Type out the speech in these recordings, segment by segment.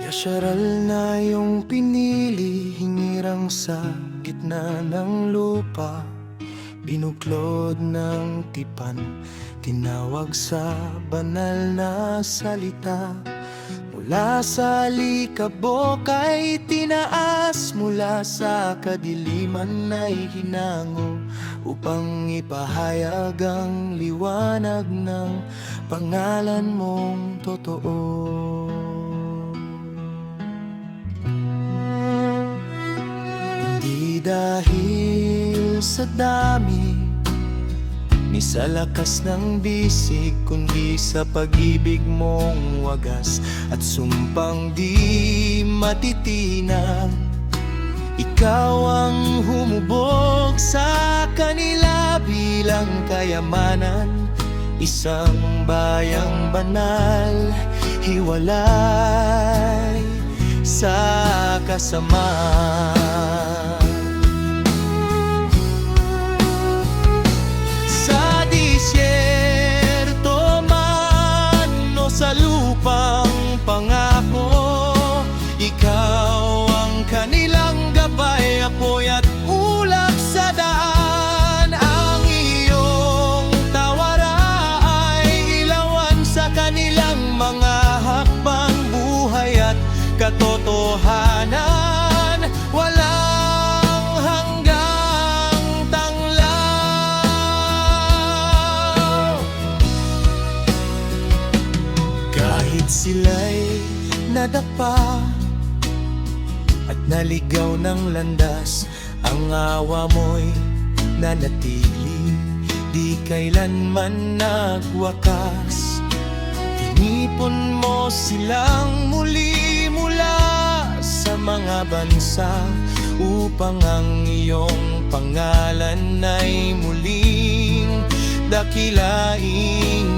Yasaral na iyong pinili, hinirang sa gitna ng lupa. Binuklod ng tipan, tinawag sa banal na salita. Mula sa likabok ay tinaas, mula sa kadiliman ay hinango, upang ipahayag ang liwanag ng pangalan mong totoo. Di dahil sa dami ni sa lakas ng bisig, kundi sa pag-ibig mong wagas at sumpang di matitinag. Ikaw ang humubog sa kanila bilang kayamanan, isang bayang banal, hiwalay sa kasamaan. Sa disyerto man o sa lupang pangako, ikaw ang kanilang gabay, apoy at ulap sa daan. Ang iyong tawara ay ilawan sa kanilang mga hakbang, buhay at katotohanan, walang hanggang tanglaw. Kahit sila'y nadapa at naligaw ng landas, ang awa mo'y nanatili, di kailanman nagwakas. Tinipon mo silang muli mula sa mga bansa, upang ang iyong pangalan ay muling dakilain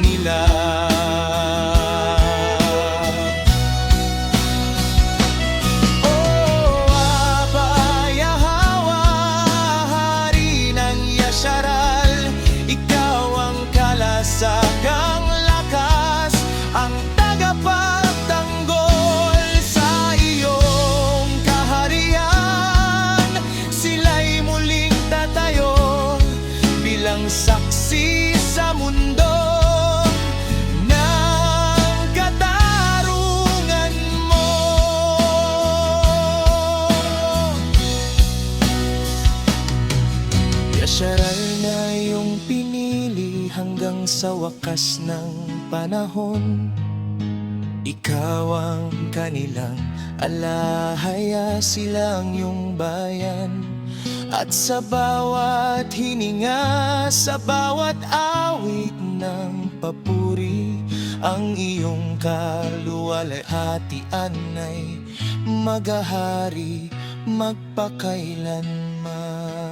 nila. Oh, Abba Yahweh, Hari ng Yasaral, ikaw ang kalasagang lakas, ang tagapagtanggol sa iyong kaharian. Sila'y muling tatayo bilang saksi sa mundo ng katarungan mo. Yasaral na iyong pinili hanggang sa wakas ng panahon. Ikaw ang kanilang alahaya, silang iyong bayan. At sa bawat hininga, sa bawat awit ng papuri, ang iyong kaluwalhatian ay maghahari magpakailanman.